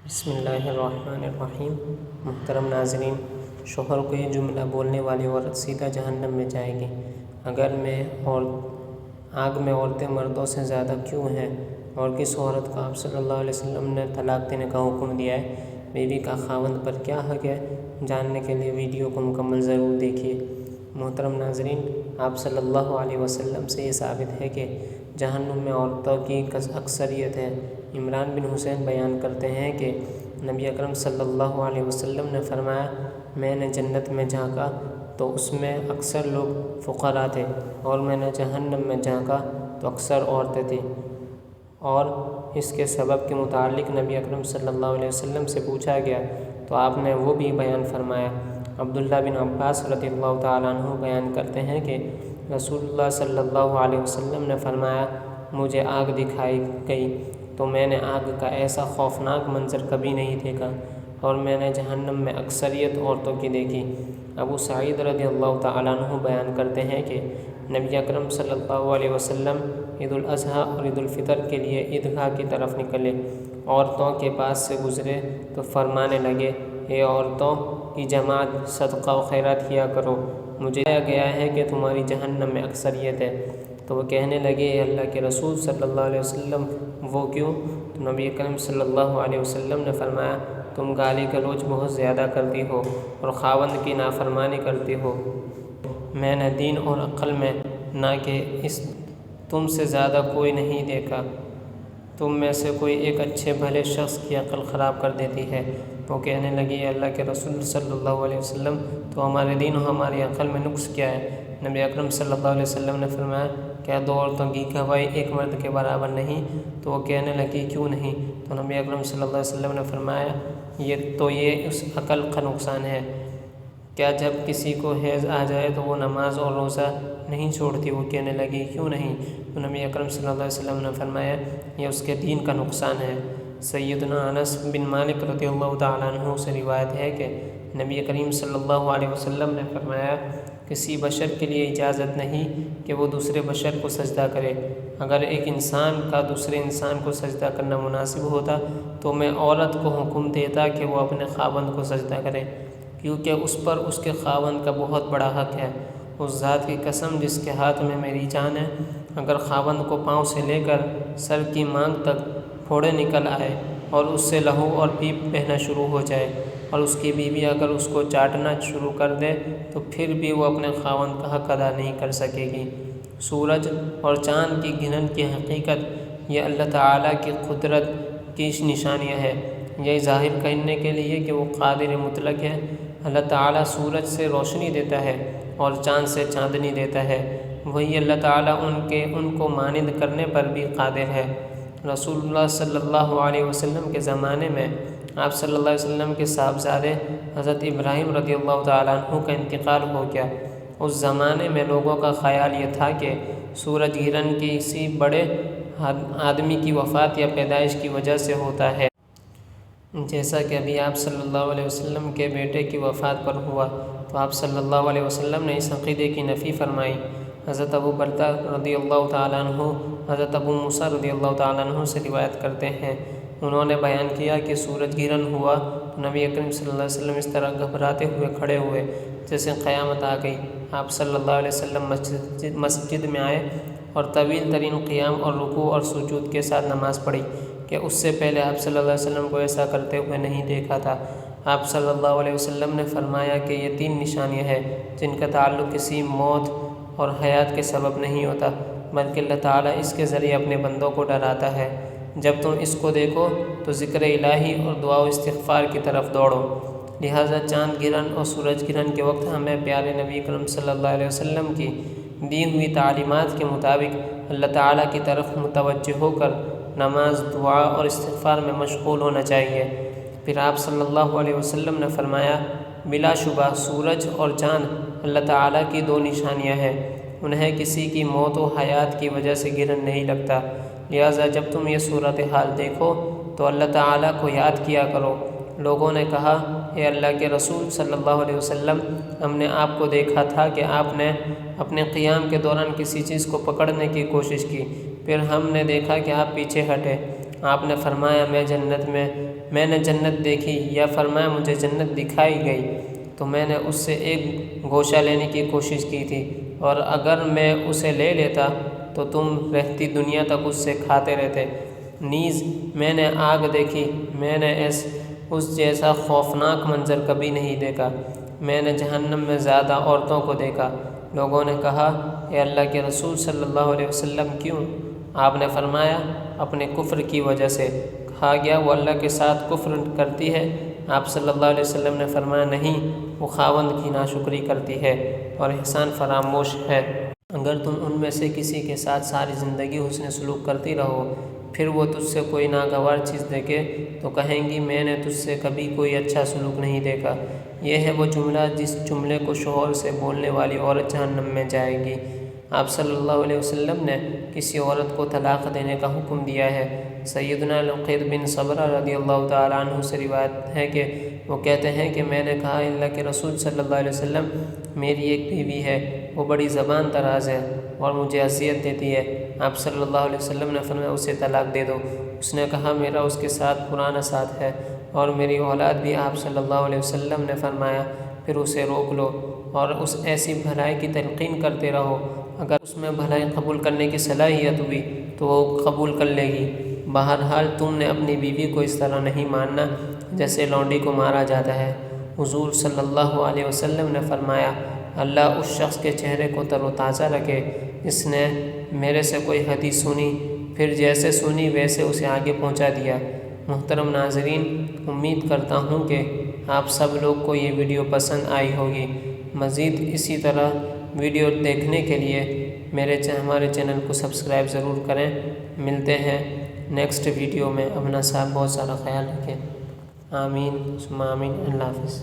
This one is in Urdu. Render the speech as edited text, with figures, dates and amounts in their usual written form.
بسم اللہ الرحمن الرحیم۔ محترم ناظرین، شوہر کو یہ جملہ بولنے والی عورت سیدھا جہنم میں جائے گی۔ آگ میں عورتیں مردوں سے زیادہ کیوں ہیں اور کس عورت کو آپ صلی اللہ علیہ وسلم نے طلاق دینے کا حکم دیا ہے؟ بیوی کا خاوند پر کیا حق ہے؟ جاننے کے لیے ویڈیو کو مکمل ضرور دیکھیے۔ محترم ناظرین، آپ صلی اللہ علیہ وسلم سے یہ ثابت ہے کہ جہنم میں عورتوں کی اکثریت ہے۔ عمران بن حسین بیان کرتے ہیں کہ نبی اکرم صلی اللہ علیہ وسلم نے فرمایا، میں نے جنت میں جھانکا تو اس میں اکثر لوگ فقراء تھے، اور میں نے جہنم میں جھانکا تو اکثر عورتیں تھیں۔ اور اس کے سبب کے متعلق نبی اکرم صلی اللہ علیہ وسلم سے پوچھا گیا تو آپ نے وہ بھی بیان فرمایا۔ عبداللہ بن عباس رضی اللہ تعالیٰ عنہ بیان کرتے ہیں کہ رسول اللہ صلی اللہ علیہ وسلم نے فرمایا، مجھے آگ دکھائی گئی تو میں نے آگ کا ایسا خوفناک منظر کبھی نہیں دیکھا، اور میں نے جہنم میں اکثریت عورتوں کی دیکھی۔ ابو سعید رضی اللہ تعالیٰ عنہ بیان کرتے ہیں کہ نبی اکرم صلی اللہ علیہ وسلم عید الاضحیٰ اور عید الفطر کے لیے عیدگاہ کی طرف نکلے، عورتوں کے پاس سے گزرے تو فرمانے لگے، اے عورتوں کی جماعت، صدقہ و خیرات کیا کرو، مجھے کہا گیا ہے کہ تمہاری جہنم میں اکثریت ہے۔ تو وہ کہنے لگے، اے اللہ کے رسول صلی اللہ علیہ وسلم، وہ کیوں؟ تو نبی کریم صلی اللہ علیہ وسلم نے فرمایا، تم گالی گلوچ بہت زیادہ کرتی ہو اور خاوند کی نافرمانی کرتی ہو۔ میں نے دین اور عقل میں نہ کہ تم سے زیادہ کوئی نہیں دیکھا۔ تم میں سے کوئی ایک اچھے بھلے شخص کی عقل خراب کر دیتی ہے۔ وہ کہنے لگی، اے اللہ کے رسول صلی اللہ علیہ وسلم، تو ہمارے دین اور ہماری عقل میں نقص کیا ہے؟ نبی اکرم صلی اللہ علیہ وسلم نے فرمایا، کیا دو عورتوں کی گواہی ایک مرد کے برابر نہیں؟ تو وہ کہنے لگی، کیوں نہیں؟ تو نبی اکرم صلی اللہ علیہ وسلم نے فرمایا، یہ اس عقل کا نقصان ہے۔ کیا جب کسی کو حیض آ جائے تو وہ نماز اور روزہ نہیں چھوڑتی؟ وہ کہنے لگی، کیوں نہیں؟ تو نبی اکرم صلی اللہ علیہ وسلم نے فرمایا، یہ اس کے دین کا نقصان ہے۔ سیدنا انس بن مالک رضی اللہ تعالیٰ عنہ سے روایت ہے کہ نبی کریم صلی اللہ علیہ وسلم نے فرمایا، کسی بشر کے لیے اجازت نہیں کہ وہ دوسرے بشر کو سجدہ کرے۔ اگر ایک انسان کا دوسرے انسان کو سجدہ کرنا مناسب ہوتا تو میں عورت کو حکم دیتا کہ وہ اپنے خاوند کو سجدہ کرے، کیونکہ اس پر اس کے خاوند کا بہت بڑا حق ہے۔ اس ذات کی قسم جس کے ہاتھ میں میری جان ہے، اگر خاوند کو پاؤں سے لے کر سر کی مانگ تک پھوڑے نکل آئے اور اس سے لہو اور پیپ بہنا شروع ہو جائے، اور اس کی بیوی اگر اس کو چاٹنا شروع کر دے تو پھر بھی وہ اپنے خاوند کا حق ادا نہیں کر سکے گی۔ سورج اور چاند کی گنن کی حقیقت یہ اللہ تعالیٰ کی قدرت کی نشانیاں ہے، یہ ظاہر کرنے کے لیے کہ وہ قادر مطلق ہے۔ اللہ تعالیٰ سورج سے روشنی دیتا ہے اور چاند سے چاندنی دیتا ہے، وہی اللہ تعالیٰ ان کو مانند کرنے پر بھی قادر ہے۔ رسول اللہ صلی اللہ علیہ وسلم کے زمانے میں آپ صلی اللہ علیہ وسلم کے صاحبزادے حضرت ابراہیم رضی اللہ تعالیٰ عنہ کا انتقال ہو گیا۔ اس زمانے میں لوگوں کا خیال یہ تھا کہ سورج گرہن کسی بڑے آدمی کی وفات یا پیدائش کی وجہ سے ہوتا ہے، جیسا کہ ابھی آپ صلی اللہ علیہ وسلم کے بیٹے کی وفات پر ہوا، تو آپ صلی اللہ علیہ وسلم نے اس عقیدے کی نفی فرمائی۔ حضرت ابو بردہ رضی اللہ تعالیٰ عنہ حضرت ابو موسیٰ رضی اللہ تعالیٰ عنہ سے روایت کرتے ہیں، انہوں نے بیان کیا کہ سورج گرہن ہوا تو نبی اکرم صلی اللہ علیہ وسلم اس طرح گھبراتے ہوئے کھڑے ہوئے جیسے قیامت آ گئی۔ آپ صلی اللہ علیہ وسلم مسجد میں آئے اور طویل ترین قیام اور رکوع اور سجود کے ساتھ نماز پڑھی کہ اس سے پہلے آپ صلی اللہ علیہ وسلم کو ایسا کرتے ہوئے نہیں دیکھا تھا۔ آپ صلی اللہ علیہ وسلم نے فرمایا کہ یہ 3 نشانیاں ہیں جن کا تعلق کسی موت اور حیات کے سبب نہیں ہوتا، بلکہ اللہ تعالیٰ اس کے ذریعے اپنے بندوں کو ڈراتا ہے۔ جب تم اس کو دیکھو تو ذکر الہی اور دعا و استغفار کی طرف دوڑو۔ لہٰذا چاند گرہن اور سورج گرہن کے وقت ہمیں پیارے نبی کرم صلی اللہ علیہ وسلم کی دی ہوئی تعلیمات کے مطابق اللہ تعالیٰ کی طرف متوجہ ہو کر نماز، دعا اور استغفار میں مشغول ہونا چاہیے۔ پھر آپ صلی اللہ علیہ وسلم نے فرمایا، بلا شبہ سورج اور چاند اللہ تعالیٰ کی 2 نشانیاں ہیں، انہیں کسی کی موت و حیات کی وجہ سے گرہن نہیں لگتا، لہٰذا جب تم یہ صورتحال دیکھو تو اللہ تعالیٰ کو یاد کیا کرو۔ لوگوں نے کہا، اے اللہ کے رسول صلی اللہ علیہ وسلم، ہم نے آپ کو دیکھا تھا کہ آپ نے اپنے قیام کے دوران کسی چیز کو پکڑنے کی کوشش کی، پھر ہم نے دیکھا کہ آپ پیچھے ہٹے، آپ نے فرمایا میں نے جنت دیکھی، یا فرمایا مجھے جنت دکھائی گئی تو میں نے اس سے ایک گوشہ لینے کی کوشش کی تھی، اور اگر میں اسے لے لیتا تو تم رہتی دنیا تک اس سے کھاتے رہتے۔ نیز میں نے آگ دیکھی، میں نے اس جیسا خوفناک منظر کبھی نہیں دیکھا۔ میں نے جہنم میں زیادہ عورتوں کو دیکھا۔ لوگوں نے کہا، اے اللہ کے رسول صلی اللہ علیہ وسلم کیوں؟ آپ نے فرمایا، اپنے کفر کی وجہ سے۔ کہا گیا، وہ اللہ کے ساتھ کفر کرتی ہے؟ آپ صلی اللہ علیہ وسلم نے فرمایا، نہیں، وہ خاوند کی ناشکری کرتی ہے اور احسان فراموش ہے۔ اگر تم ان میں سے کسی کے ساتھ ساری زندگی حسن سلوک کرتی رہو، پھر وہ تجھ سے کوئی ناگوار چیز دیکھے تو کہیں گی، میں نے تجھ سے کبھی کوئی اچھا سلوک نہیں دیکھا۔ یہ ہے وہ جملہ جس جملے کو شوہر سے بولنے والی عورت جہنم میں جائے گی۔ آپ صلی اللہ علیہ وسلم نے کسی عورت کو طلاق دینے کا حکم دیا ہے۔ سیدنا لقید بن صبرہ رضی اللہ تعالیٰ عنہ سے روایت ہے کہ وہ کہتے ہیں کہ میں نے کہا، اللہ کے رسول صلی اللہ علیہ وسلم، میری ایک بیوی ہے، وہ بڑی زبان دراز ہے اور مجھے اذیت دیتی ہے۔ آپ صلی اللہ علیہ وسلم نے فرمایا، اسے طلاق دے دو۔ اس نے کہا، میرا اس کے ساتھ پرانا ساتھ ہے اور میری اولاد بھی۔ آپ صلی اللہ علیہ وسلم نے فرمایا، پھر اسے روک لو اور اس ایسی بھلائی کی تلقین کرتے رہو، اگر اس میں بھلائی قبول کرنے کی صلاحیت ہوئی تو وہ قبول کر لے گی۔ بہرحال تم نے اپنی بیوی کو اس طرح نہیں ماننا جیسے لونڈی کو مارا جاتا ہے۔ حضور صلی اللہ علیہ وسلم نے فرمایا، اللہ اس شخص کے چہرے کو تر و تازہ رکھے جس نے میرے سے کوئی حدیث سنی، پھر جیسے سنی ویسے اسے آگے پہنچا دیا۔ محترم ناظرین، امید کرتا ہوں کہ آپ سب لوگ کو یہ ویڈیو پسند آئی ہوگی۔ مزید اسی طرح ویڈیو دیکھنے کے لیے ہمارے چینل کو سبسکرائب ضرور کریں۔ ملتے ہیں نیکسٹ ویڈیو میں۔ اپنا بہت سارا خیال رکھیں۔ آمین ثم آمین۔ اللہ حافظ۔